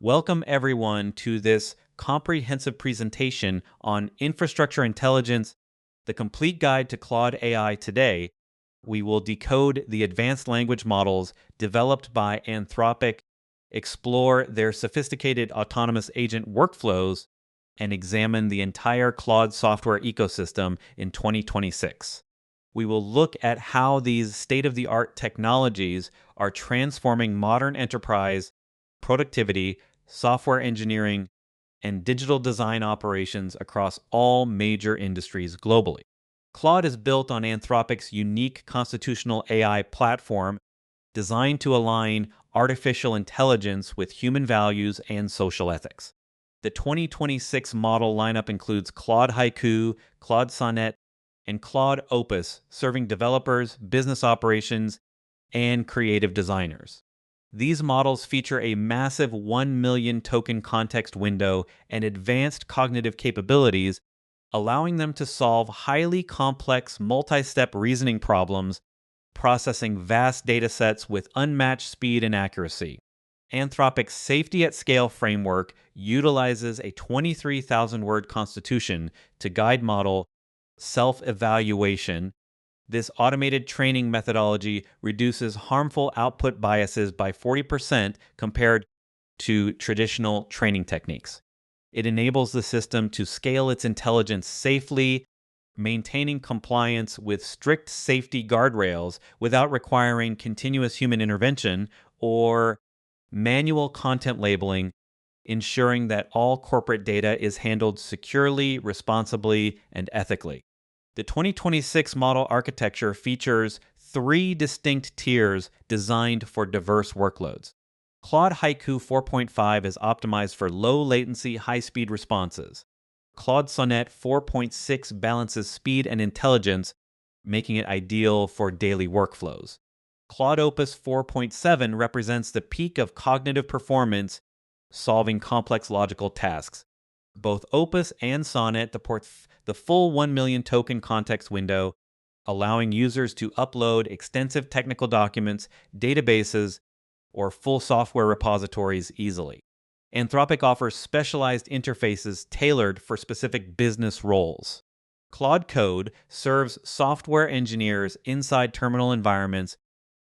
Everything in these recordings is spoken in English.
Welcome everyone to this comprehensive presentation on infrastructure intelligence, the complete guide to Claude AI. Today, we will decode the advanced language models developed by Anthropic, explore their sophisticated autonomous agent workflows, and examine the entire Claude software ecosystem in 2026. We will look at how these state-of-the-art technologies are transforming modern enterprise productivity, software engineering, and digital design operations across all major industries globally. Claude is built on Anthropic's unique constitutional AI platform designed to align artificial intelligence with human values and social ethics. The 2026 model lineup includes Claude Haiku, Claude Sonnet, and Claude Opus, serving developers, business operations, and creative designers. These models feature a massive 1 million token context window and advanced cognitive capabilities, allowing them to solve highly complex multi-step reasoning problems, processing vast datasets with unmatched speed and accuracy. Anthropic's Safety at Scale framework utilizes a 23,000-word constitution to guide model self-evaluation. This automated training methodology reduces harmful output biases by 40% compared to traditional training techniques. It enables the system to scale its intelligence safely, maintaining compliance with strict safety guardrails without requiring continuous human intervention or manual content labeling, ensuring that all corporate data is handled securely, responsibly, and ethically. The 2026 model architecture features 3 distinct tiers designed for diverse workloads. Claude Haiku 4.5 is optimized for low latency, high-speed responses. Claude Sonnet 4.6 balances speed and intelligence, making it ideal for daily workflows. Claude Opus 4.7 represents the peak of cognitive performance, solving complex logical tasks. Both Opus and Sonnet support the full 1 million token context window, allowing users to upload extensive technical documents, databases, or full software repositories easily. Anthropic offers specialized interfaces tailored for specific business roles. Claude Code serves software engineers inside terminal environments.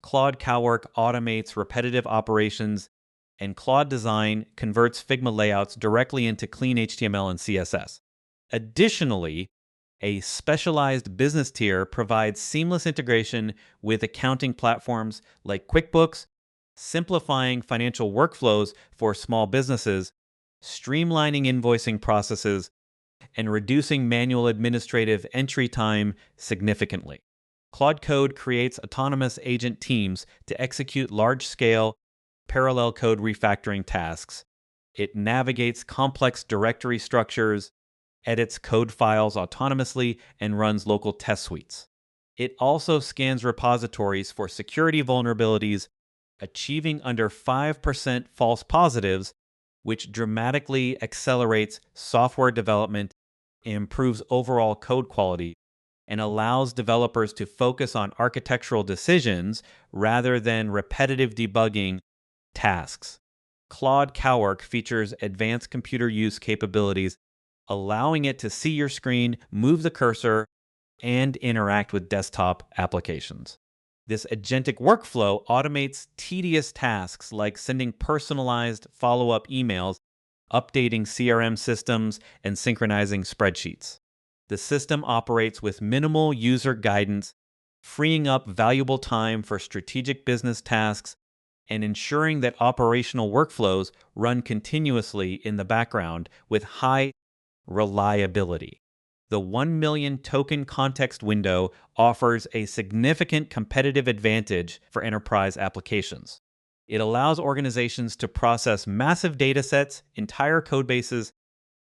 Claude Cowork automates repetitive operations, and Claude Design converts Figma layouts directly into clean HTML and CSS. Additionally, a specialized business tier provides seamless integration with accounting platforms like QuickBooks, simplifying financial workflows for small businesses, streamlining invoicing processes, and reducing manual administrative entry time significantly. Claude Code creates autonomous agent teams to execute large-scale parallel code refactoring tasks. It navigates complex directory structures, edits code files autonomously, and runs local test suites. It also scans repositories for security vulnerabilities, achieving under 5% false positives, which dramatically accelerates software development, improves overall code quality, and allows developers to focus on architectural decisions rather than repetitive debugging tasks. Claude Cowork features advanced computer use capabilities, allowing it to see your screen, move the cursor, and interact with desktop applications. This agentic workflow automates tedious tasks like sending personalized follow-up emails, updating CRM systems, and synchronizing spreadsheets. The system operates with minimal user guidance, freeing up valuable time for strategic business tasks and ensuring that operational workflows run continuously in the background with high reliability. The 1 million token context window offers a significant competitive advantage for enterprise applications. It allows organizations to process massive datasets, entire codebases,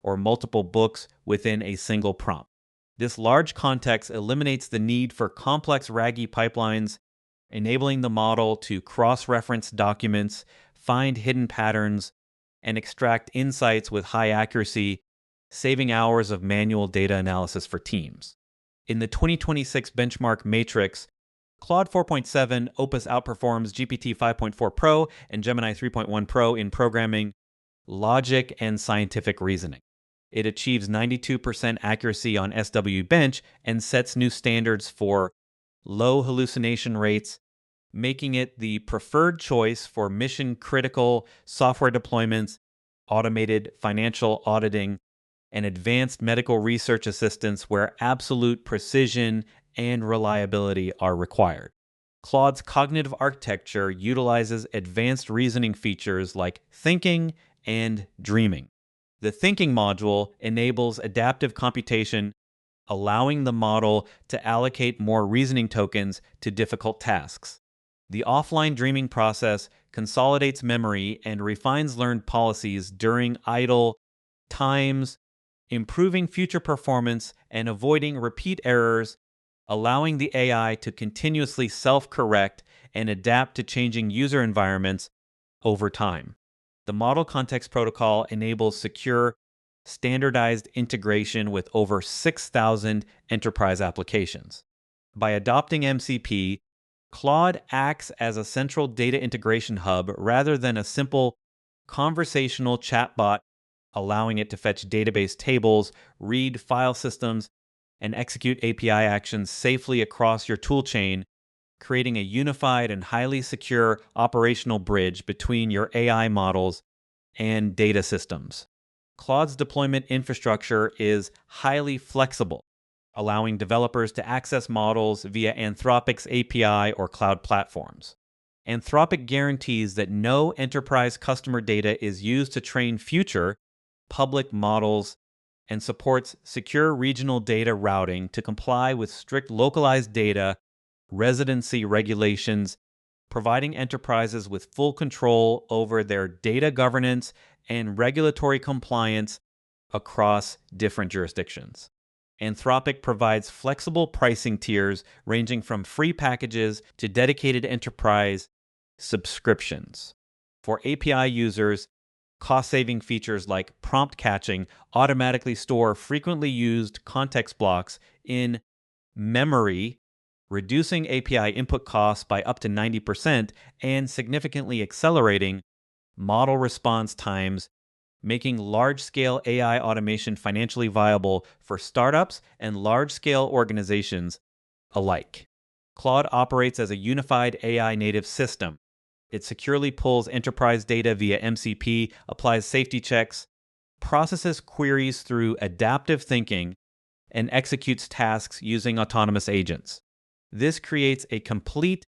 or multiple books within a single prompt. This large context eliminates the need for complex RAG pipelines, enabling the model to cross-reference documents, find hidden patterns, and extract insights with high accuracy, saving hours of manual data analysis for teams. In the 2026 benchmark matrix, Claude 4.7 Opus outperforms GPT 5.4 Pro and Gemini 3.1 Pro in programming, logic, and scientific reasoning. It achieves 92% accuracy on SW bench and sets new standards for low hallucination rates, making it the preferred choice for mission critical software deployments, automated financial auditing, and advanced medical research assistance where absolute precision and reliability are required. Claude's cognitive architecture utilizes advanced reasoning features like thinking and dreaming. The thinking module enables adaptive computation, allowing the model to allocate more reasoning tokens to difficult tasks. The offline dreaming process consolidates memory and refines learned policies during idle times, improving future performance and avoiding repeat errors, allowing the AI to continuously self-correct and adapt to changing user environments over time. The Model Context Protocol enables secure, standardized integration with over 6,000 enterprise applications. By adopting MCP, Claude acts as a central data integration hub rather than a simple conversational chatbot, allowing it to fetch database tables, read file systems, and execute API actions safely across your toolchain, creating a unified and highly secure operational bridge between your AI models and data systems. Claude's deployment infrastructure is highly flexible, allowing developers to access models via Anthropic's API or cloud platforms. Anthropic guarantees that no enterprise customer data is used to train future public models and supports secure regional data routing to comply with strict localized data residency regulations, providing enterprises with full control over their data governance and regulatory compliance across different jurisdictions. Anthropic provides flexible pricing tiers ranging from free packages to dedicated enterprise subscriptions. For API users, cost-saving features like prompt catching automatically store frequently used context blocks in memory, reducing API input costs by up to 90% and significantly accelerating model response times, making large-scale AI automation financially viable for startups and large-scale organizations alike. Claude operates as a unified AI native system. It securely pulls enterprise data via MCP, applies safety checks, processes queries through adaptive thinking, and executes tasks using autonomous agents. This creates a complete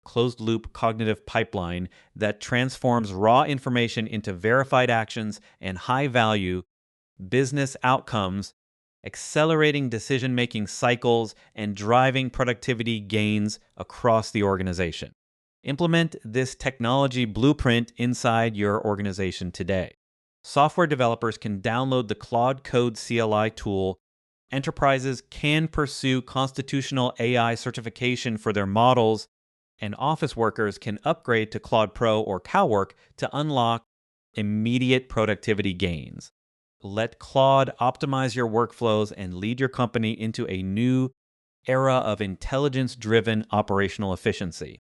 closed-loop cognitive pipeline that transforms raw information into verified actions and high-value business outcomes, accelerating decision-making cycles and driving productivity gains across the organization. Implement this technology blueprint inside your organization today. Software developers can download the Claude Code CLI tool. Enterprises can pursue constitutional AI certification for their models, and office workers can upgrade to Claude Pro or CalWork to unlock immediate productivity gains. Let Claude optimize your workflows and lead your company into a new era of intelligence-driven operational efficiency.